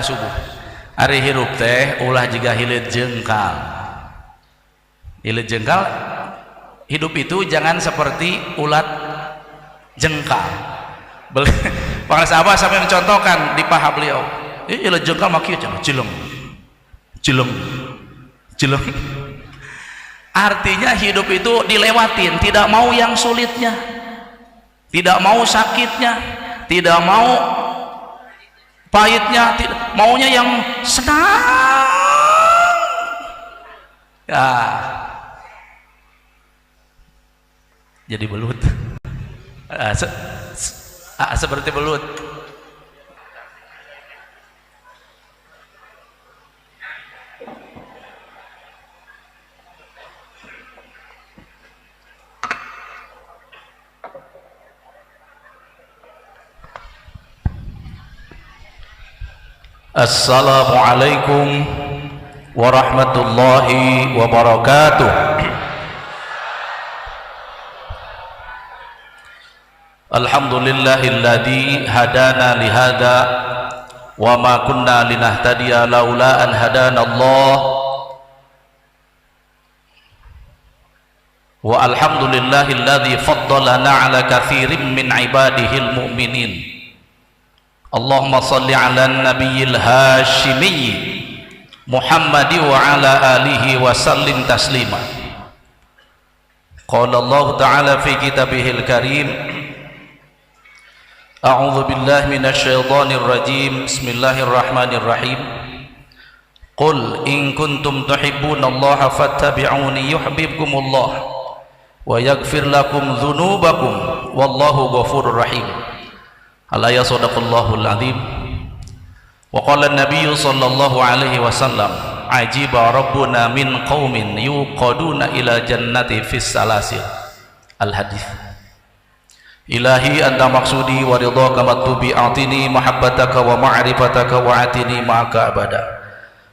subuh ari hirup teh ulah jiga hilir jengkal. Hilir jengkal, hidup itu jangan seperti ulat jengkal. Para sahabat sampai mencontohkan di paha beliau, hilir jengkal makieu cenah cileng cileng cileng. Artinya hidup itu dilewatin, tidak mau yang sulitnya, tidak mau sakitnya, tidak mau pahitnya, maunya yang senang. Ya, jadi belut. Seperti belut. Assalamualaikum warahmatullahi wabarakatuh. Alhamdulillahilladzi hadana lihada wa ma kunna linahtadiya laula an hadana Allah. Wa alhamdulillahilladzi faddalana ala katsirin min ibadihil mu'minin. Allahumma salli ala nabiyil hashimi Muhammadi wa ala alihi wa sallim taslima. Qala Allah ta'ala fi kitabihil karim, a'udzu billahi minasy syaithanir rajim, bismillahirrahmanirrahim. Qul in kuntum tuhibbunallaha fattabi'uni yuhibbukumullah wa yaghfir lakum dzunubakum wallahu ghafurur rahim. Alaya sadaqallahul azim. Wa qala an-nabiy sallallahu alaihi wasallam, ajiba rabbuna min qaumin yuqaduna ila jannati fis salasil. Al hadis. Ilahi anta maksudi wa ridhaka matlubi, atini mahabbataka wa ma'rifataka wa atini ma'aka abada.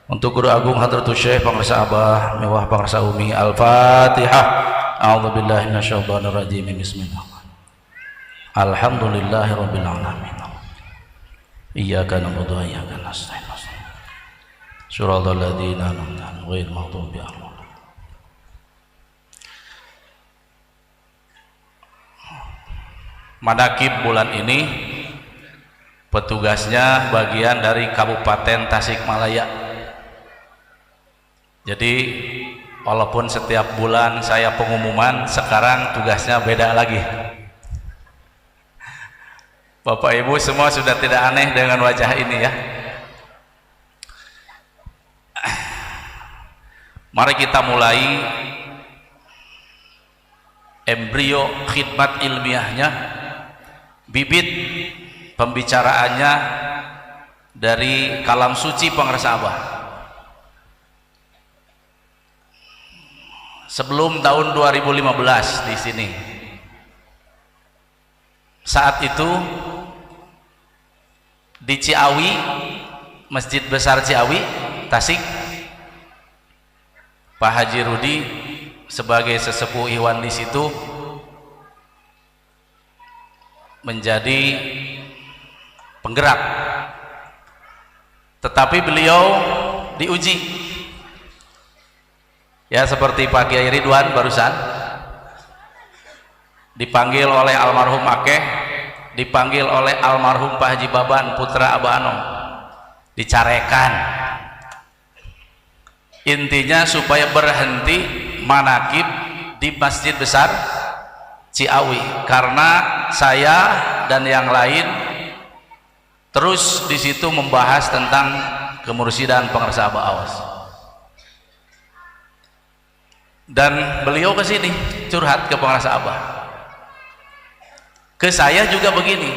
Untuk Guru Agung Hadratus Syekh Pangrasa Abah Mewah Pangrasa Umi. Al-Fatihah. A'udzubillahi minasyaitonir rajim. Bismillah. Alhamdulillahirabbil alamin. Iyyaka na'budu wa iyyaka nasta'in. Shiratal ladzina an'amta 'alaihim ghairil maghdubi 'alaihim. Manakib bulan ini petugasnya bagian dari Kabupaten Tasikmalaya. Jadi walaupun setiap bulan saya pengumuman, sekarang tugasnya beda lagi. Bapak Ibu semua sudah tidak aneh dengan wajah ini ya. Mari kita mulai embrio khidmat ilmiahnya, bibit pembicaraannya dari kalam suci Pangrasa Abah. Sebelum tahun 2015 di sini. Saat itu di Ciawi, Masjid Besar Ciawi, Tasik, Pak Haji Rudi sebagai sesepuh Iwan di situ menjadi penggerak. Tetapi beliau diuji. Ya seperti Pak Kiai Ridwan barusan dipanggil oleh almarhum Akeh, dipanggil oleh almarhum Pak Haji Baban putra Abah Anom, dicarekan. Intinya supaya berhenti manakib di Masjid Besar Ciawi, karena saya dan yang lain terus di situ membahas tentang kemursidan Pangrasa Abah Awas. Dan beliau ke sini curhat ke Pangrasa Abah. Ke saya juga begini,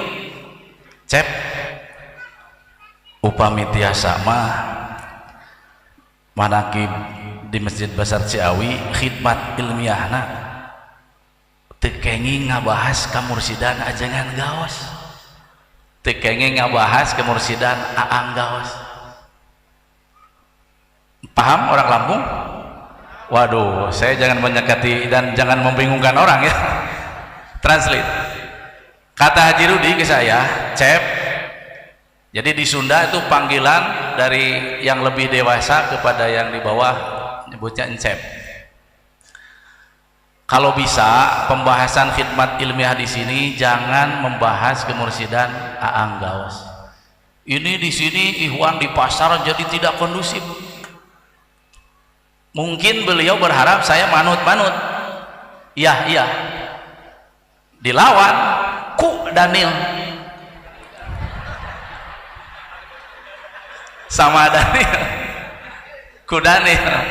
Cep, upami tiasa mah manakib di Masjid Besar Ciawi khidmat ilmiahna tekengi ngabahas kamursidan ajengan gaos, tekengi ngabahas kamursidan aang gaos. Paham orang Lampung? Waduh, saya jangan menyekati dan jangan membingungkan orang ya. Translate. Kata Haji Rudi ke saya, Cep, Jadi di Sunda itu panggilan dari yang lebih dewasa kepada yang di bawah, nyebutnya encep. Kalau bisa pembahasan khidmat ilmiah di sini jangan membahas kemursidan Aang Gaos. Ini di sini Ikhwan di pasar jadi tidak kondusif. Mungkin beliau berharap saya manut-manut. Iya. Dilawan ku Daniel. Sama Daniel. Ku Daniel.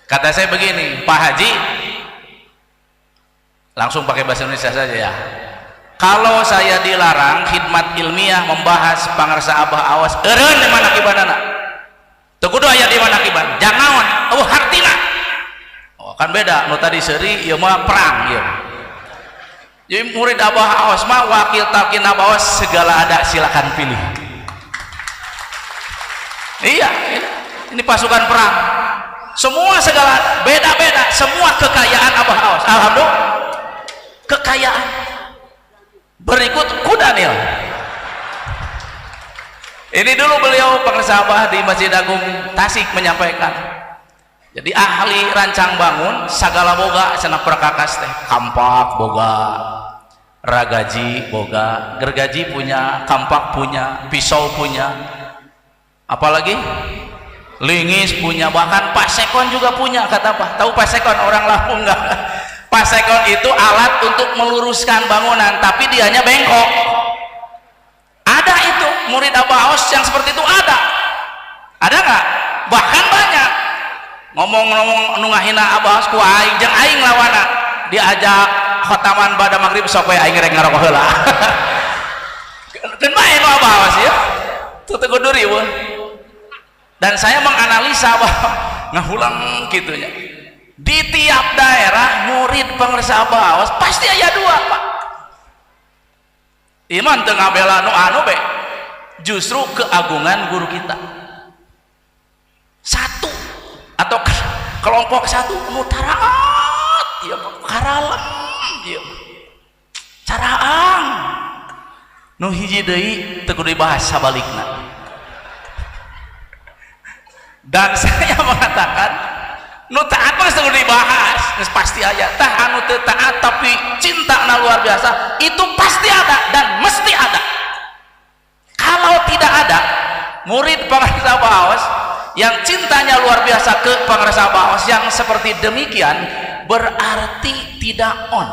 Kata saya begini, Pak Haji, langsung pakai bahasa Indonesia saja ya. Kalau saya dilarang khidmat ilmiah membahas pangarsa Abah Awas, eureun di mana kibanana? Teu kudu aya di mana kiban. Jangan hartina. Oh, kan beda. Nu tadi seuri ieu mah perang ieu. Jadi murid Abah Awas mah wakil talqin Abah Awas segala ada silakan pilih. Iya, ini pasukan perang. Semua segala beda-beda, semua kekayaan Abah Awas. Alhamdulillah. Kekayaan. Berikut ku Daniel. Ini dulu beliau pengarsa Abah di Masjid Agung Tasik menyampaikan. Jadi ahli rancang bangun sagala boga cenah perkakas teh. Kampak boga, ragaji boga, gergaji punya, kampak punya, pisau punya. Apalagi lingis punya, bahkan pasekon juga punya. Kata apa? Tahu pasekon orang Lampung nggak? Pasekon itu alat untuk meluruskan bangunan, tapi dianya bengkok. Ada itu murid Abah Awas yang seperti itu ada nggak? Bahkan banyak. Ngomong-ngomong nungahina Abah Awas ku aing jeung aing lawana diajak khotaman pada maghrib sok we aing rek ngarokok heula. Keun bae nu Abah Awas ya. Teu kudu riweuh. Dan saya menganalisa bahwa ngahulang gitunya di tiap daerah murid pengarsa Abah Awas pasti aya dua, Pak. Iman teu ngabela nu anu be, justru keagungan guru kita satu atau kelompok satu nu taraat ieu karalem ieu caraang nu hiji deui teu kudu dibahas sabalikna. Dan saya mengatakan nu taat mah sudah dibahas, pasti aya. Tah anu teu taat tapi cinta na luar biasa, itu pasti ada dan mesti ada. Kalau tidak ada murid pengarsa Abah Awas yang cintanya luar biasa ke pengarsa Abah Awas yang seperti demikian, berarti tidak on,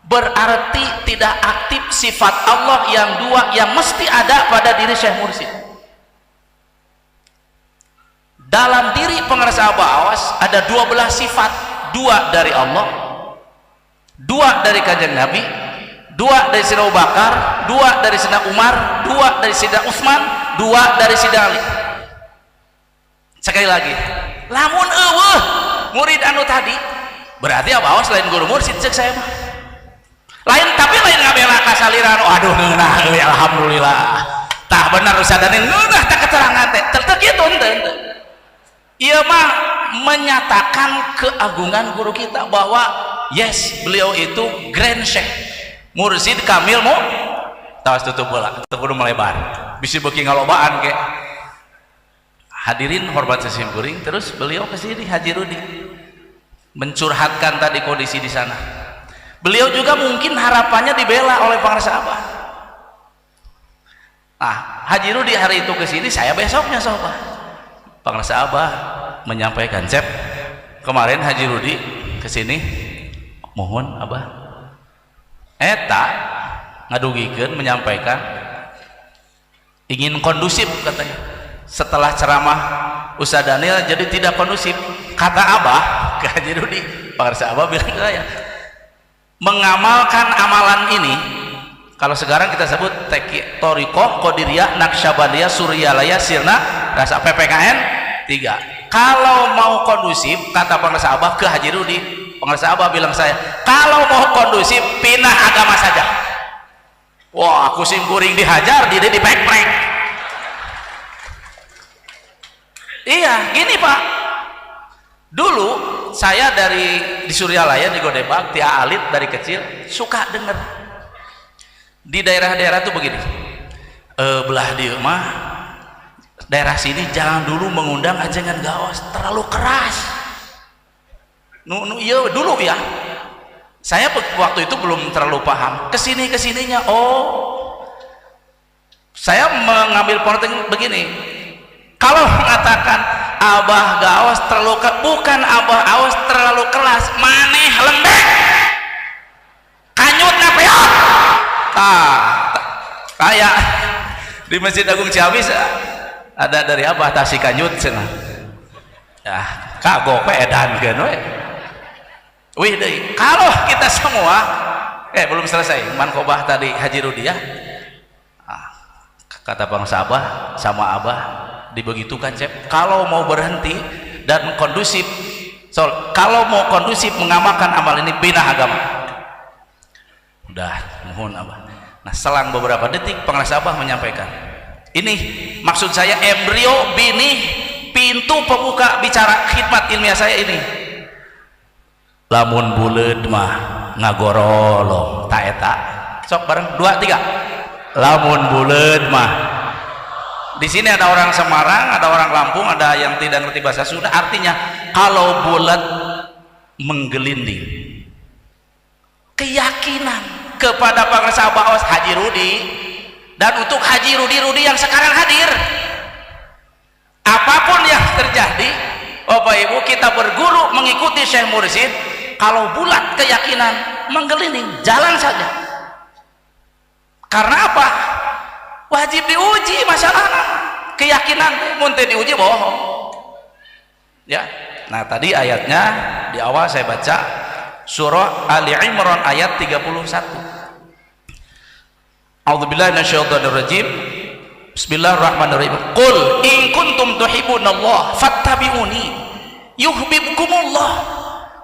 berarti tidak aktif sifat Allah yang dua yang mesti ada pada diri Syekh Mursyid. Dalam diri pengarsa Abah Awas ada 12 sifat, 2 dari Allah, 2 dari Kanjeng Nabi, 2 dari Sayyidina Abu Bakar, 2 dari Sayyidina Umar, 2 dari Sayyidina Utsman, 2 dari Sayyidina Ali. Sekali lagi, lamun eueuh murid anu tadi, berarti Abah Awas lain guru mursyid ceuk saya mah. Lain tapi lain ngabela kasaliran, aduh ngeunah euy alhamdulillah. Tah bener sadane ngeunah tah keterangan teh. Teu kitu henteu. Ia mah menyatakan keagungan guru kita bahwa yes, beliau itu grand syekh mursyid kamil mu tawas tutup bola teu kudu melebar bisi beuki ngalobaan ke. Hadirin hormat sesim kuring, terus beliau ke sini Haji Rudi mencurhatkan tadi kondisi di sana. Beliau juga mungkin harapannya dibela oleh pengarsa Abah. Nah, Haji Rudi hari itu ke sini, saya besoknya sobat. Pengarsa Abah menyampaikan, Cep, kemarin Haji Rudi kesini, mohon Abah eta ngadugikeun menyampaikan ingin kondusif katanya. Setelah ceramah Ustaz Daniel jadi tidak kondusif. Kata Abah ke Haji Rudi, pengarsa Abah bilang ke saya, mengamalkan amalan ini, kalau sekarang kita sebut Torikoh, Qadiriyah, Naqsyabandiyah, Suryalaya, Sirna, rasa PPKN 3. Kalau mau kondusif, kata pengarsa Abah ke Haji Rudi, pengarsa Abah bilang saya, kalau mau kondusif pindah agama saja. Wah, aku simkuring dihajar, dia dipek-pek. Iya, gini Pak. Dulu saya di Suryalaya di Godebak, Tia Alit dari kecil suka dengar di daerah-daerah tuh begini. belah dia mah daerah sini jangan dulu mengundang ajengan gaos, terlalu keras. Iya dulu ya. Saya waktu itu belum terlalu paham. Kesininya, saya mengambil penting begini. Kalau mengatakan abah gaos terlalu bukan abah gaos terlalu keras, maneh lembek, kanyut napeot. Kayak di Masjid Agung Ciamis ada dari abah tasi kanyut cenah. Ya, kagok we edankeun we. Wih deui, kalau kita semua belum selesai mankobah tadi Haji Rudi ya. Kata bangsa abah sama abah dibegitukan cep, kalau mau berhenti dan kondusif, kalau mau kondusif mengamalkan amal ini bina agama. Udah mohon abah. Nah selang beberapa detik pengeras abah menyampaikan, ini maksud saya embrio bini pintu pembuka bicara khidmat ilmiah saya ini. Lamun buleud mah ngagorolong tak eta sok bareng 2 3. Lamun buleud mah, di sini ada orang Semarang, ada orang Lampung, ada yang tidak ngerti bahasa Sunda. Artinya kalau bulat menggelinding keyakinan kepada pengeras abah Haji Rudi, dan untuk Haji Rudi yang sekarang hadir, apapun yang terjadi Bapak Ibu, kita berguru mengikuti Syekh Mursyid. Kalau bulat keyakinan menggelinding, jalan saja. Karena apa? Wajib diuji masalahnya. Keyakinan mun teu diuji bohong. Ya. Nah, tadi ayatnya di awal saya baca surah Ali Imran ayat 31. A'udzubillahi minasyaitonir rajim. Bismillahirrahmanirrahim. Qul in kuntum tuhibbunallaha fattabi'uni yuhibbukumullah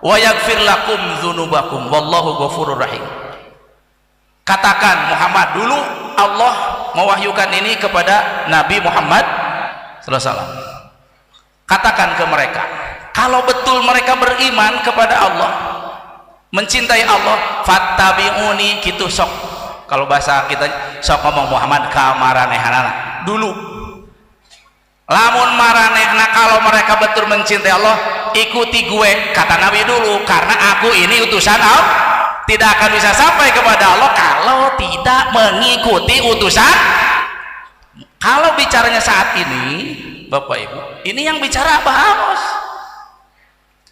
wa yaghfir lakum dzunubakum wallahu ghafurur rahim. Katakan Muhammad, dulu Allah mewahyukan ini kepada Nabi Muhammad sallallahu alaihi wasallam. Katakan ke mereka, kalau betul mereka beriman kepada Allah, mencintai Allah, fattabi'uni, kitu sok. Kalau bahasa kita sok ngomong Muhammad kamaranehanana dulu. Lamun maranehna kalau mereka betul mencintai Allah, ikuti gue, kata Nabi dulu, karena aku ini utusan Allah. Tidak akan bisa sampai kepada Allah kalau tidak mengikuti utusan. Kalau bicaranya saat ini Bapak Ibu, ini yang bicara Abah Amos.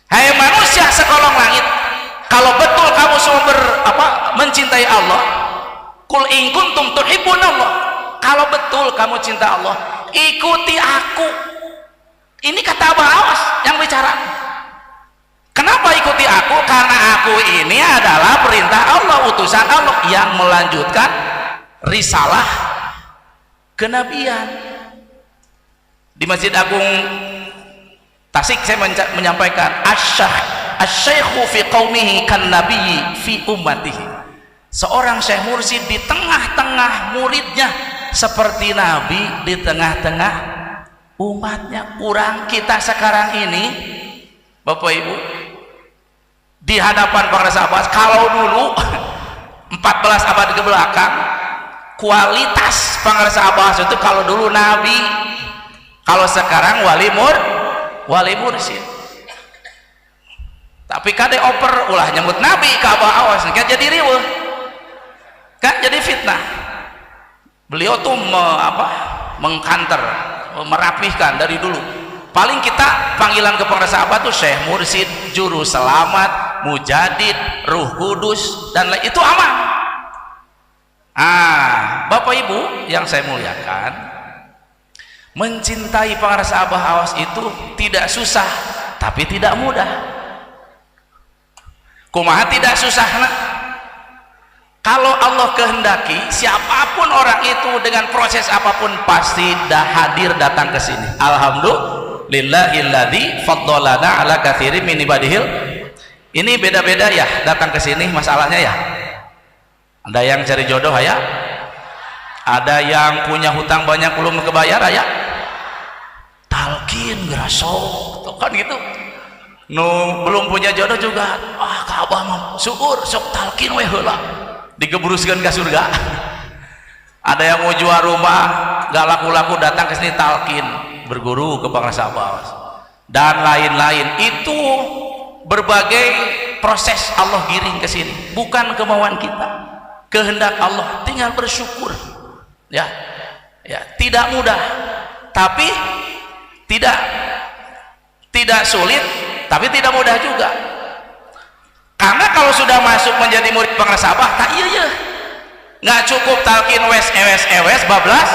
Hai manusia sekolong langit, kalau betul kamu semua mencintai Allah, kul in kuntum tuhibbunallah, kalau betul kamu cinta Allah, ikuti aku. Ini kata Abah Amos yang bicara. Kenapa ikuti aku? Karena aku ini adalah perintah Allah, utusan Allah yang melanjutkan risalah kenabian. Di Masjid Agung Tasik saya menyampaikan asy-syaikhu fi qaumihi kan nabiyyi fi ummatihi. Seorang Syekh Mursyid di tengah-tengah muridnya seperti nabi di tengah-tengah umatnya. Kurang kita sekarang ini Bapak Ibu, di hadapan para sahabat, kalau dulu 14 abad ke belakang kualitas para sahabat itu, kalau dulu nabi, kalau sekarang wali mursyid. Tapi kade oper ulah nyebut nabi ke abah awas kan jadi riweuh, kan jadi fitnah. Beliau tuh mengkanter, merapihkan dari dulu. Paling kita panggilan kepada sahabat tuh Syekh Mursyid, Juru Selamat, Mujadid, Ruh Kudus, dan lain itu aman. Bapak Ibu yang saya muliakan, mencintai para sahabat awas itu tidak susah, tapi tidak mudah. Kumaha tidak susah nak? Kalau Allah kehendaki, siapapun orang itu dengan proses apapun pasti dah hadir datang ke sini. Alhamdulillahilladzi faddalana ala katsirin min ibadihil. Ini beda-beda ya datang ke sini masalahnya ya. Ada yang cari jodoh ya. Ada yang punya hutang banyak belum kebayar ya. Talkin gerasok, kan gitu. Belum punya jodoh juga. Ka abah mah syukur sok talkin we heula. Digebruskeun ka surga. Ada yang mau jual rumah gak laku-laku datang ke sini talkin berguru ke Bangsa Abbas dan lain-lain. Itu berbagai proses Allah giring ke sini, bukan kemauan kita, kehendak Allah. Tinggal bersyukur ya. Tidak mudah, tapi tidak sulit, tapi tidak mudah juga. Karena kalau sudah masuk menjadi murid Bangsa Abbas, tak iya nggak cukup talkin ewes bablas.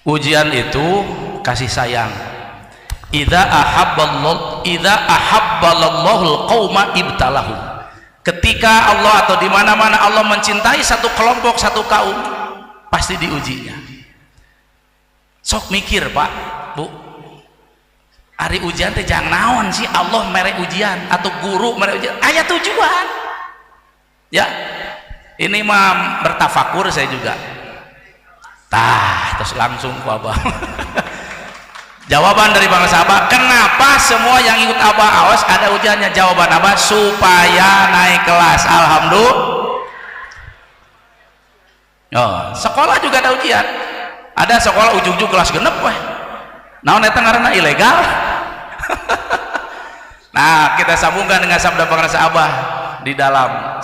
Ujian itu kasih sayang. Idza ahabballahu qauma ibtalahum. Ketika Allah atau di mana-mana Allah mencintai satu kelompok, satu kaum, pasti diujinya. Sok mikir, Pak, Bu. Ari ujian teh jangan naon sih Allah mere ujian atau guru mere ujian. Aya tujuan. Ya. Ini mah bertafakur saya juga. Terus langsung ku Abah. Jawaban dari Bangsa Abbas, kenapa semua yang ikut Abah awas ada ujiannya? Jawaban Abah, supaya naik kelas. Alhamdulillah. Sekolah juga ada ujian. Ada sekolah ujung-ujung kelas genep weh. Naon eta ngaranna ilegal. Nah, kita sambungkan dengan sabda Bangsa Abbas di dalam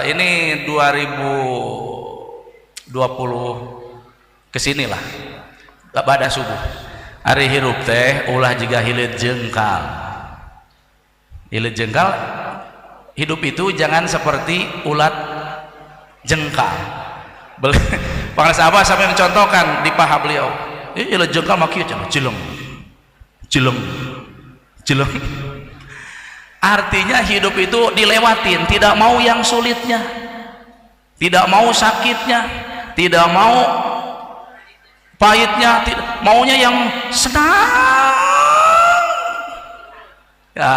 ini 2020 kesinilah pada subuh hari hirup teh ulah juga hilir jengkal. Hilir jengkal, hidup itu jangan seperti ulat jengkal. Bangsa Abbas sampai mencontohkan di paha beliau, hilir jengkal makieu cenah jeleng artinya hidup itu dilewatin, tidak mau yang sulitnya, tidak mau sakitnya, tidak mau pahitnya, maunya yang senang ya.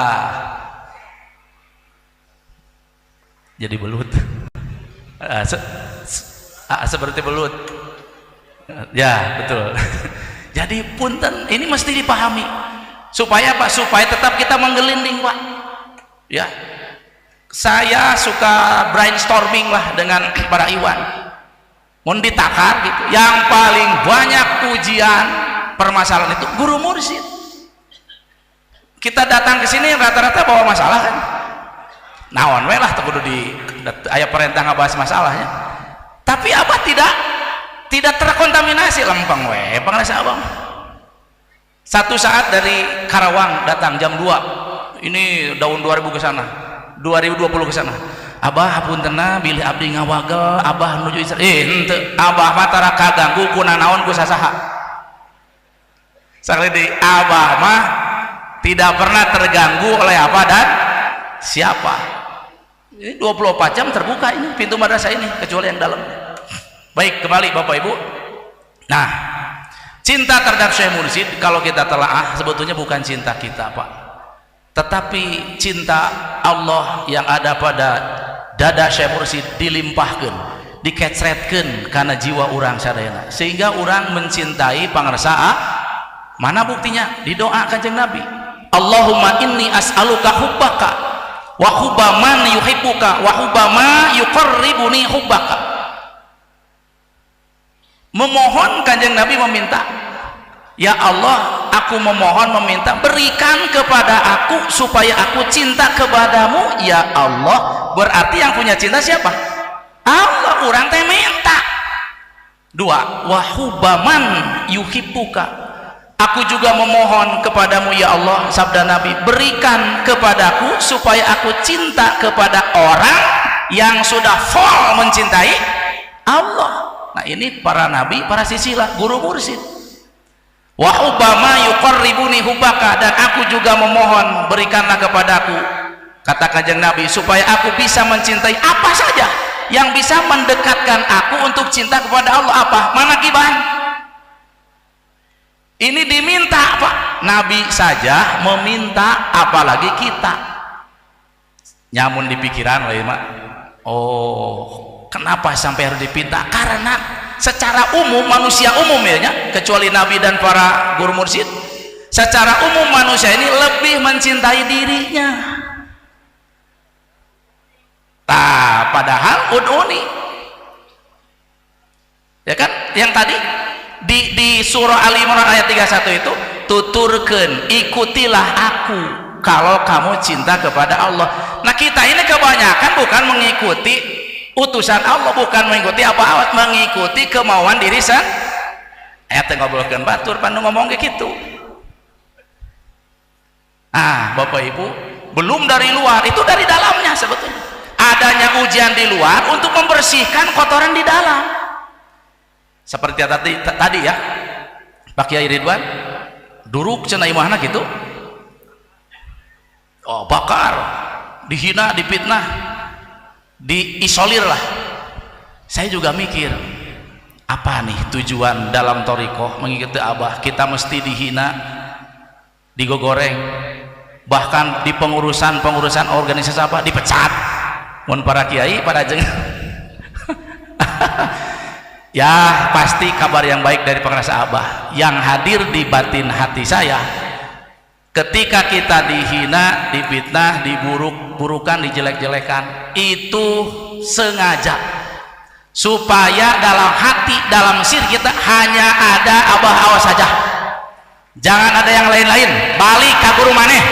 Jadi belut seperti belut ya, betul. Jadi punten, ini mesti dipahami supaya Pak, supaya tetap kita menggelinding Pak ya. Saya suka brainstorming lah dengan para Iwan, mau ditakar gitu. Yang paling banyak ujian permasalahan itu guru mursyid. Kita datang ke sini rata-rata bawa masalah kan. Naon we lah teu kudu di aya perintah ngabahas masalahnya. Tapi apa tidak terkontaminasi lempeng we Bangsa Abang. Satu saat dari Karawang datang jam 2. Ini tahun 2000 ke sana. 2020 ke sana. Abah hapuntenna bilih abdi ngawagel, Abah nuju Isra. Henteu, Abah mah tara kaganggu ku nanaon ku sasaha. Sakali deui Abah mah tidak pernah terganggu oleh apa dan siapa. Ini 24 jam terbuka ini pintu madrasah ini kecuali yang dalam. Baik, kembali Bapak Ibu. Nah, cinta terhadap Syekh Mursyid kalau kita telaah sebetulnya bukan cinta kita, Pak. Tetapi cinta Allah yang ada pada dada Syekh Mursyid dilimpahkan, dikecretkan karena jiwa orang sadayana, sehingga orang mencintai pangarsa. Mana buktinya? Di doa Kanjeng Nabi, Allahumma inni as'aluka hubbaka wa hubba man yuhibbuka wa hubba ma yuqarribuni hubbaka. Memohon Kanjeng Nabi meminta, ya Allah, aku memohon meminta berikan kepada aku supaya aku cinta kepadamu ya Allah. Berarti yang punya cinta siapa? Allah. Orang teh minta. Dua, wa hubba man yuhibbuka, aku juga memohon kepadamu ya Allah, sabda Nabi, berikan kepadaku supaya aku cinta kepada orang yang sudah full mencintai Allah. Nah ini para nabi, para sisilah, guru mursyid. Wa ubama yuqarribuni hubbaka, dan aku juga memohon berikanlah kepadaku, kata Kanjeng Nabi, supaya aku bisa mencintai apa saja yang bisa mendekatkan aku untuk cinta kepada Allah. Apa? Manakiban. Ini diminta Pak, Nabi saja meminta, apalagi kita. nyamun di pikiran we mak. Oh, kenapa sampai harus dipinta? Karena secara umum manusia umum ya, kecuali nabi dan para guru mursyid, secara umum manusia ini lebih mencintai dirinya. Padahal ud'uni, ya kan, yang tadi di surah Ali Imran ayat 31 itu, tuturkeun, ikutilah aku kalau kamu cinta kepada Allah. Nah kita ini kebanyakan bukan mengikuti utusan Allah, bukan mengikuti apa-apa, mengikuti kemauan diri sendiri. Ayat ngobrolkeun batur pandu ngomong kayak gitu. Bapak Ibu, belum dari luar, itu dari dalamnya sebetulnya. Adanya ujian di luar untuk membersihkan kotoran di dalam. Seperti tadi ya, Pak Kiai Ridwan, duruk cenah imahna gitu. Oh, bakar, dihina, dipitnah, diisolir lah. Saya juga mikir, apa nih tujuan dalam thariqah mengikuti Abah? Kita mesti dihina, digogoreng, bahkan di pengurusan organisasi apa dipecat. Mun para kiai, para jeng. Ya pasti kabar yang baik dari pengrasa Abah yang hadir di batin hati saya. Ketika kita dihina, difitnah, diburuk-burukan, dijelek-jelekan, itu sengaja supaya dalam hati, dalam sir kita hanya ada Abah awas saja, jangan ada yang lain-lain, balik ke guru maneh.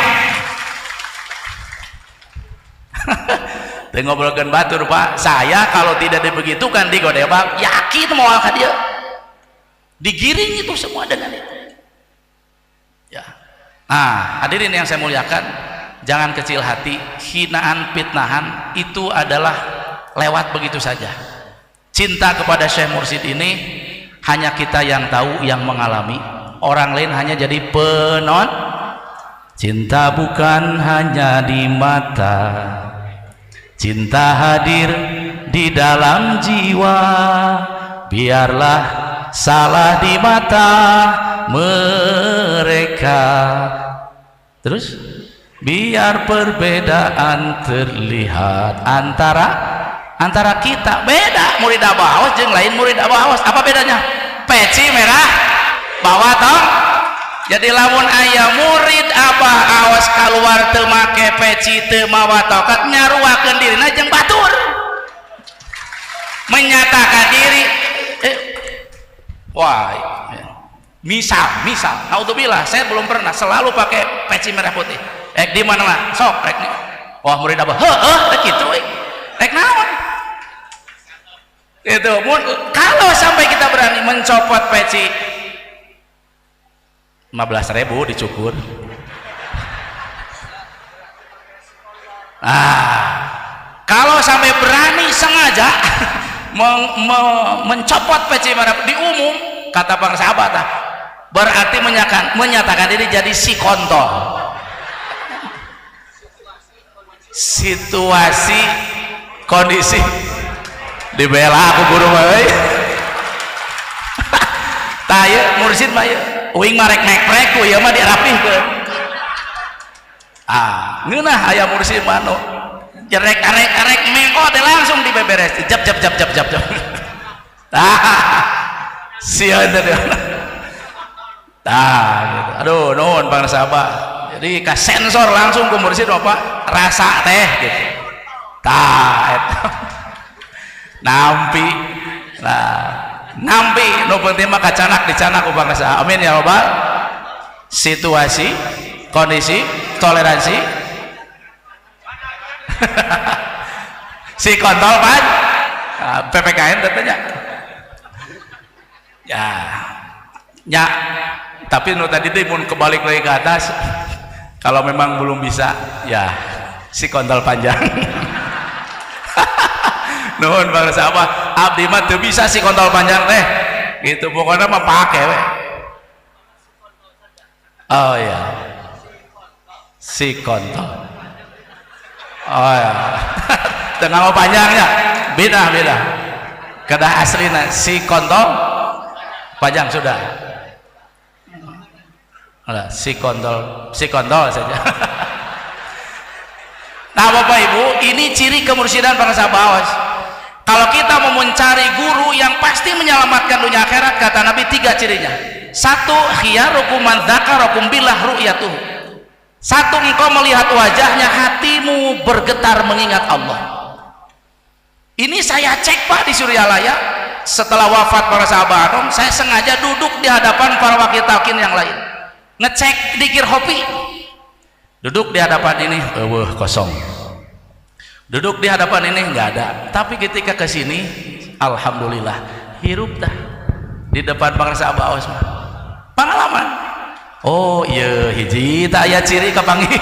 Ngobrolkan batur Pak, saya kalau tidak dibegitukan di Godebak yakin mau ke dia digiring itu semua dengan itu ya. Hadirin yang saya muliakan, jangan kecil hati. Hinaan, fitnahan itu adalah lewat begitu saja. Cinta kepada Syekh Mursyid ini hanya kita yang tahu, yang mengalami. Orang lain hanya jadi penon. Cinta bukan hanya di mata, cinta hadir di dalam jiwa. Biarlah salah di mata mereka, terus biar perbedaan terlihat antara kita. Beda murid Abah Awas jeung lain murid Abah Awas. Apa bedanya? Peci merah bawa tong. Jadi lamun aya murid Abah Awas keluar teu make peci, teu mawa tongkat, nyaruakeun dirina jeung batur, menyatakan diri misal naudzubillah, saya belum pernah, selalu pakai peci merah putih. Di mana mah sok rek nih, wah murid Abah rek kitu rek naon gitu. Kalau sampai kita berani mencopot peci 15.000 dicukur. Kalau sampai berani sengaja mencopot peci merah di umum, kata para sahabat, berarti menyatakan diri jadi si kontol. Situasi kondisi dibela aku guru mah taya mursyid mah uing marek nek-nek ku ieu mah dirapihkeun. Ngeunah aya mursyid mah nu jerek-arek mengko teh langsung dibeberes, jap. Sia teh. Gitu. Aduh nuhun para sahabat. Jadi ka sensor langsung ku mursyid apa rasa teh gitu. Eta. Nampi nu penting mah kacanak dicanak ku bangsa. Amin ya rabbal. Situasi, kondisi, toleransi. Si kontol pan PPKN tentunya. Ya, tapi nu tadi teh mun kebalik lagi ke atas, kalau memang belum bisa, ya si kontol panjang. Nuhun bangsa apa? Abdi mah teu bisa si kontol panjang teh. Gitu pokoknya mah pake we. Oh ya. Si kontol. Oh ya. Tengah mau panjangnya. Beda. Kedah aslina si kontol panjang sudah. Si kontol saja. Nah Bapak Ibu, ini ciri kemursidan bangsa Bawas. Kalau kita mau mencari guru yang pasti menyelamatkan dunia akhirat, kata Nabi 3 cirinya. 1, khiyarukum man dzakarakum billah ru'yatuh. 1, engkau melihat wajahnya, hatimu bergetar mengingat Allah. Ini saya cek Pak di Suryalaya, setelah wafat para sahabat Anum, saya sengaja duduk di hadapan para wakil talqin yang lain, ngecek dikir hopi. Duduk di hadapan ini, kosong. Duduk di hadapan ini nggak ada. Tapi ketika ke sini, alhamdulillah, hirup dah di depan bangsa Abaos mah. Pengalaman. Oh iya, hiji tak aya ciri kapangi.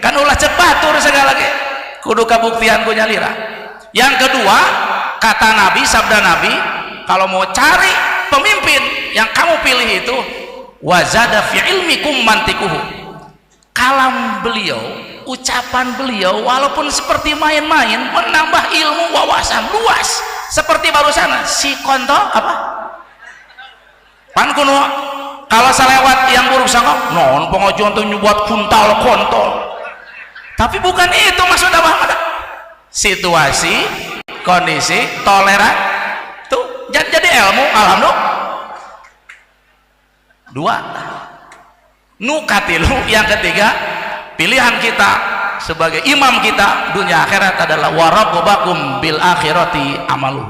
Kan ulah cepat tur segala lagi. Kudu kabuktian ku nyalira. Yang kedua, kata Nabi, sabda Nabi, kalau mau cari pemimpin yang kamu pilih itu, wazada fi ilmikum mantikuhu. Kalam beliau, ucapan beliau, walaupun seperti main-main, menambah ilmu wawasan luas. Seperti barusan si kontol apa? Pan kuno kalau selewat yang buruk sangka, non pengajuan tuh nyubuat kuntal kontol. Tapi bukan itu maksud Muhammad. Situasi, kondisi, toleran, tuh jadi ilmu, alhamdulillah. 2. Nukatilu, yang ketiga, pilihan kita sebagai imam kita dunia akhirat adalah warabbakum bil akhirati amalu.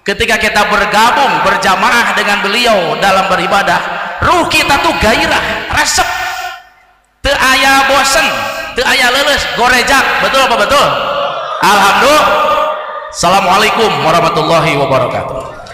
Ketika kita bergabung berjamaah dengan beliau dalam beribadah, ruh kita tuh gairah, resep, teu aya bosen, teu aya leuleus, gorejak. Betul apa betul? Alhamdulillah. Assalamualaikum warahmatullahi wabarakatuh.